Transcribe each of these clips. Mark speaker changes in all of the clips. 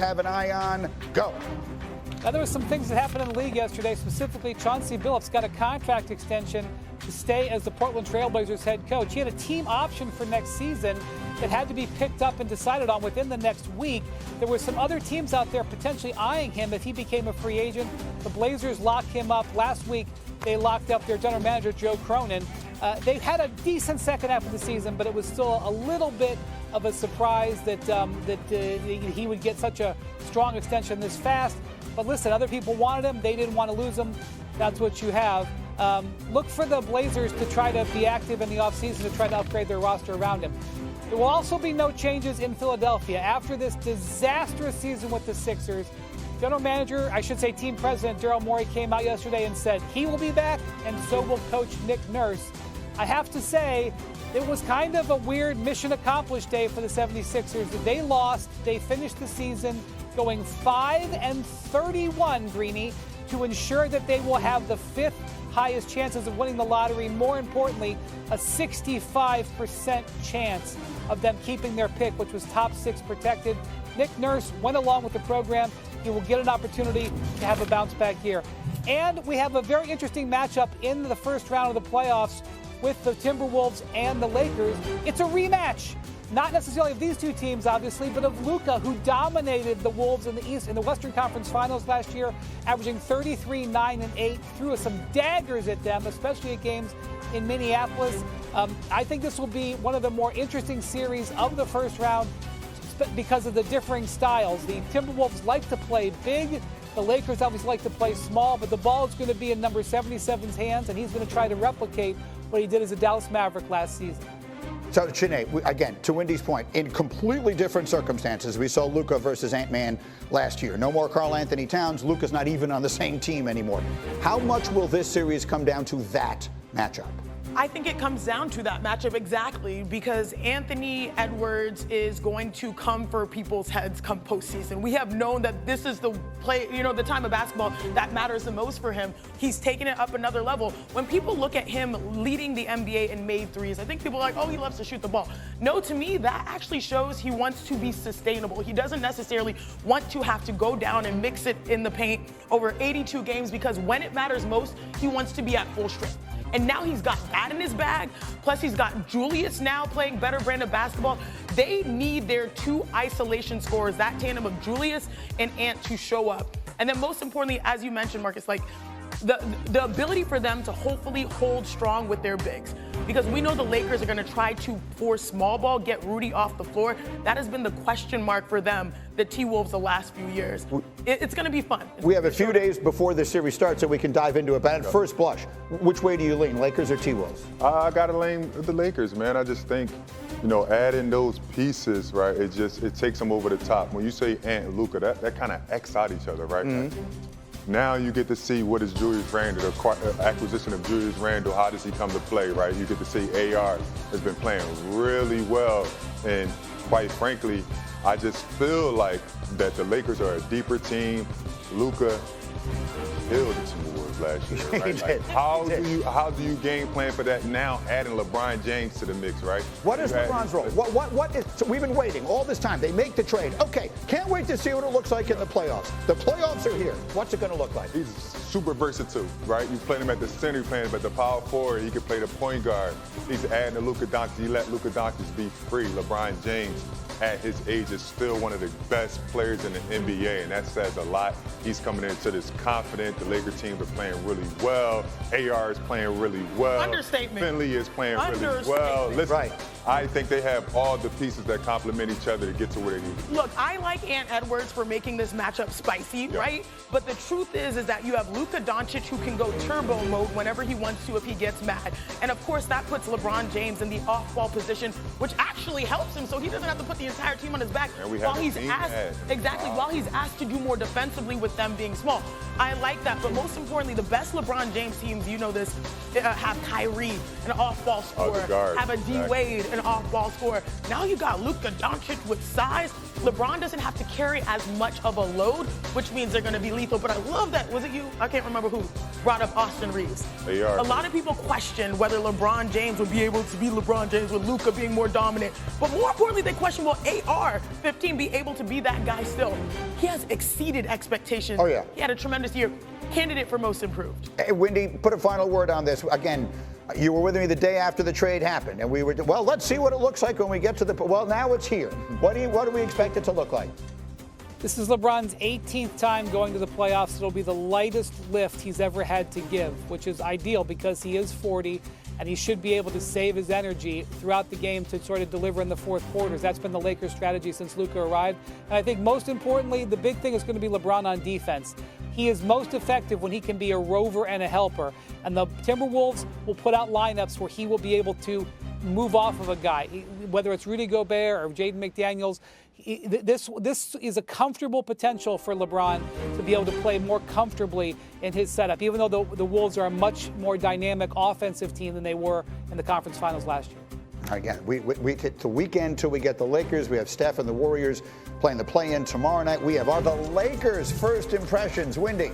Speaker 1: have an eye on. Go.
Speaker 2: Now, there were some things that happened in the league yesterday. Specifically, Chauncey Billups got a contract extension to stay as the Portland Trailblazers head coach. He had a team option for next season that had to be picked up and decided on within the next week. There were some other teams out there potentially eyeing him if he became a free agent. The Blazers locked him up. Last week, they locked up their general manager, Joe Cronin. They had a decent second half of the season, but it was still a little bit of a surprise that he would get such a strong extension this fast. But listen, other people wanted him. They didn't want to lose him. That's what you have. Look for the Blazers to try to be active in the offseason to try to upgrade their roster around him. There will also be no changes in Philadelphia. After this disastrous season with the Sixers, general manager, I should say team president, Daryl Morey came out yesterday and said he will be back, and so will coach Nick Nurse. I have to say, it was kind of a weird mission accomplished day for the 76ers. They lost. They finished the season going 5-31, Greeny, to ensure that they will have the fifth highest chances of winning the lottery. More importantly, a 65% chance of them keeping their pick, which was top 6 protected. Nick Nurse went along with the program. He will get an opportunity to have a bounce back year. And we have a very interesting matchup in the first round of the playoffs with the Timberwolves and the Lakers. It's a rematch. Not necessarily of these two teams, obviously, but of Luka, who dominated the Wolves in the East in the Western Conference Finals last year, averaging 33, 9, and 8, threw some daggers at them, especially at games in Minneapolis. I think this will be one of the more interesting series of the first round because of the differing styles. The Timberwolves like to play big. The Lakers obviously like to play small, but the ball is going to be in number 77's hands, and he's going to try to replicate what he did as a Dallas Maverick last season.
Speaker 1: So, Sinead, again, to Wendy's point, in completely different circumstances, we saw Luka versus Ant-Man last year. No more Karl Anthony Towns. Luka's not even on the same team anymore. How much will this series come down to that matchup?
Speaker 3: I think it comes down to that matchup exactly because Anthony Edwards is going to come for people's heads come postseason. We have known that this is the play, the time of basketball that matters the most for him. He's taken it up another level. When people look at him leading the NBA in made threes, I think people are like, oh, he loves to shoot the ball. No, to me, that actually shows he wants to be sustainable. He doesn't necessarily want to have to go down and mix it in the paint over 82 games because when it matters most, he wants to be at full strength. And now he's got that in his bag. Plus, he's got Julius now playing better brand of basketball. They need their two isolation scorers, that tandem of Julius and Ant, to show up. And then most importantly, as you mentioned, Marcus, like the ability for them to hopefully hold strong with their bigs. Because we know the Lakers are going to try to force small ball, get Rudy off the floor. That has been the question mark for them, the T-Wolves, the last few years. It's going to be fun.
Speaker 1: We have a few days before this series starts so we can dive into it. But at first blush, which way do you lean, Lakers or T-Wolves?
Speaker 4: I got to lean the Lakers, man. I just think, adding those pieces, right, it takes them over the top. When you say Ant and Luka, that kind of X out each other, right? Mm-hmm. Now you get to see what is Julius Randle, the acquisition of Julius Randle, how does he come to play, right? You get to see AR has been playing really well. And quite frankly, I just feel like that the Lakers are a deeper team. Luka killed the Timberwolves last year, right?
Speaker 1: Like,
Speaker 4: how do you game plan for that now, adding LeBron James to the mix, right?
Speaker 1: What is LeBron's role? What is, so we've been waiting all this time. They make the trade. Okay, can't wait to see what it looks like in the playoffs. The playoffs are here. What's it going to look like?
Speaker 4: He's super versatile, right? You play him at the center, you play him at the power forward. He can play the point guard. He's adding to Luka Doncic. He let Luka Doncic be free. LeBron James, at his age, is still one of the best players in the NBA, and that says a lot. He's coming into this confident. The Lakers team are playing really well. AR is playing really well.
Speaker 3: Understatement.
Speaker 4: Finley is playing really well. Listen, right. I think they have all the pieces that complement each other to get to where they need to be.
Speaker 3: Look, I like Ant Edwards for making this matchup spicy, right? But the truth is that you have Luka Doncic who can go turbo mode whenever he wants to if he gets mad. And of course, that puts LeBron James in the off-ball position, which actually helps him so he doesn't have to put the entire team on his back while he's asked to do more defensively with them being small. I like that, but most importantly, the best LeBron James teams, have Kyrie, an off-ball scorer, have a D-Wade, an off-ball scorer. Now you got Luka Doncic with size. LeBron doesn't have to carry as much of a load, which means they're going to be lethal. But I love that. Was it you? I can't remember who. brought up Austin Reeves.
Speaker 4: They are.
Speaker 3: A lot of people question whether LeBron James would be able to be LeBron James with Luka being more dominant. But more importantly, they question, will AR-15 be able to be that guy still? He has exceeded expectations.
Speaker 1: Oh, yeah.
Speaker 3: He had a tremendous year. Candidate for most improved.
Speaker 1: Hey, Windy, put a final word on this. Again, you were with me the day after the trade happened, and we were, well, let's see what it looks like when we get to the, well, now it's here. What do we expect it to look like?
Speaker 2: This is LeBron's 18th time going to the playoffs. It'll be the lightest lift he's ever had to give, which is ideal because he is 40 and he should be able to save his energy throughout the game to sort of deliver in the fourth quarters. That's been the Lakers' strategy since Luka arrived. And I think most importantly, the big thing is going to be LeBron on defense. He is most effective when he can be a rover and a helper. And the Timberwolves will put out lineups where he will be able to move off of a guy, whether it's Rudy Gobert or Jaden McDaniels. This is a comfortable potential for LeBron to be able to play more comfortably in his setup, even though the Wolves are a much more dynamic offensive team than they were in the conference finals last year.
Speaker 1: Again, we get the weekend till we get the Lakers. We have Steph and the Warriors playing the play-in tomorrow night. We have the Lakers' first impressions. Windy.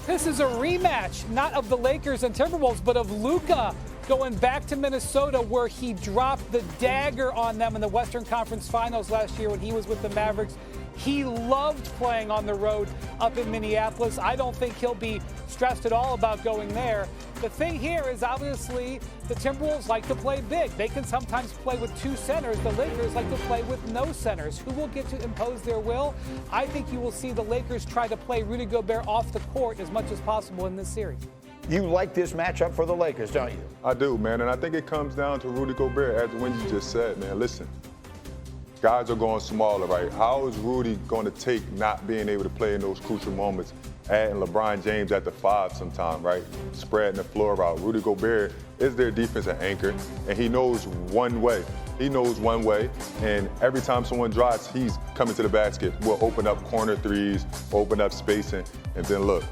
Speaker 2: This is a rematch, not of the Lakers and Timberwolves, but of Luka going back to Minnesota, where he dropped the dagger on them in the Western Conference Finals last year when he was with the Mavericks. He loved playing on the road up in Minneapolis. I don't think he'll be stressed at all about going there. The thing here is obviously the Timberwolves like to play big. They can sometimes play with two centers. The Lakers like to play with no centers. Who will get to impose their will? I think you will see the Lakers try to play Rudy Gobert off the court as much as possible in this series.
Speaker 1: You like this matchup for the Lakers, don't you?
Speaker 4: I do, man, and I think it comes down to Rudy Gobert, as Wendy just said, man. Listen, guys are going smaller, right? How is Rudy going to take not being able to play in those crucial moments, adding LeBron James at the 5 sometime, right? Spreading the floor out. Rudy Gobert is their defensive anchor, and he knows one way. He knows one way, and every time someone drives, he's coming to the basket. Will open up corner threes, open up spacing, and then look,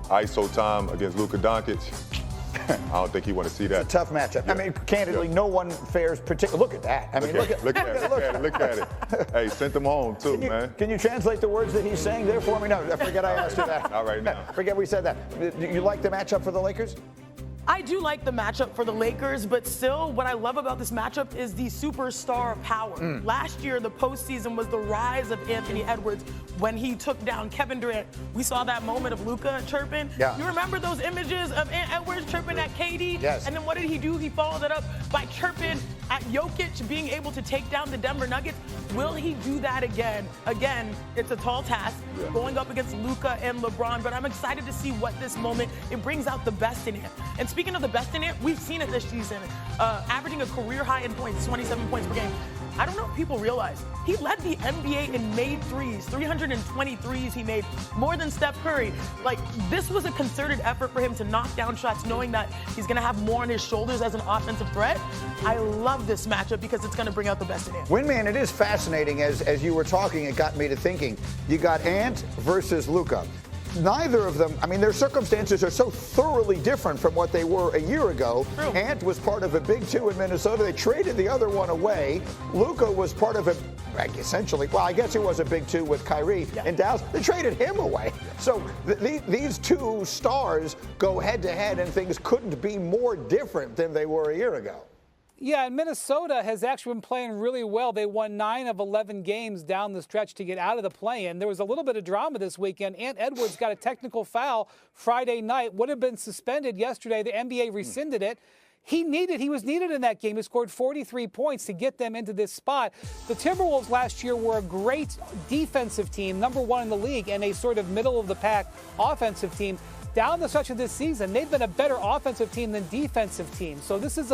Speaker 4: ISO time against Luka Doncic. I don't think he want to see that.
Speaker 1: It's a tough matchup.
Speaker 4: Yeah.
Speaker 1: I mean, candidly, no one fares particularly. Look at that. I mean,
Speaker 4: look at it. Hey, sent them home too, man.
Speaker 1: Can you translate the words that he's saying there for me? No, I forget I asked you that.
Speaker 4: Not right now.
Speaker 1: Forget we said that. Do you like the matchup for the Lakers?
Speaker 3: I do like the matchup for the Lakers, but still, what I love about this matchup is the superstar power. Last year, the postseason was the rise of Anthony Edwards when he took down Kevin Durant. We saw that moment of Luka chirping.
Speaker 1: Yeah.
Speaker 3: You remember those images of Edwards chirping at KD?
Speaker 1: Yes.
Speaker 3: And then what did he do? He followed it up by chirping at Jokic, being able to take down the Denver Nuggets. Will he do that again? Again, it's a tall task, going up against Luka and LeBron, but I'm excited to see what this moment, it brings out the best in him. And speaking of the best in it, we've seen it this season, averaging a career high in points, 27 points per game. I don't know if people realize, he led the NBA in made threes, 320 threes he made, more than Steph Curry. Like, this was a concerted effort for him to knock down shots, knowing that he's going to have more on his shoulders as an offensive threat. I love this matchup because it's going to bring out the best in him.
Speaker 1: Windman, it is fascinating. As you were talking, it got me to thinking. You got Ant versus Luka. Neither of them, I mean, their circumstances are so thoroughly different from what they were a year ago.
Speaker 3: True.
Speaker 1: Ant was part of a big two in Minnesota. They traded the other one away. Luka was part of a, essentially, well, I guess he was a big two with Kyrie in Dallas. They traded him away. So these two stars go head to head, and things couldn't be more different than they were a year ago.
Speaker 2: Yeah, and Minnesota has actually been playing really well. They won 9 of 11 games down the stretch to get out of the play-in. There was a little bit of drama this weekend. Ant Edwards got a technical foul Friday night, would have been suspended yesterday. The NBA rescinded it. He was needed in that game. He scored 43 points to get them into this spot. The Timberwolves last year were a great defensive team, #1 in the league, and a sort of middle-of-the-pack offensive team. Down the stretch of this season, they've been a better offensive team than defensive team. So this is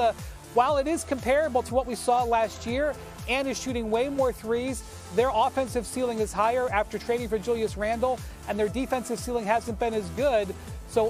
Speaker 2: while it is comparable to what we saw last year, and is shooting way more threes, their offensive ceiling is higher after trading for Julius Randle, and their defensive ceiling hasn't been as good. So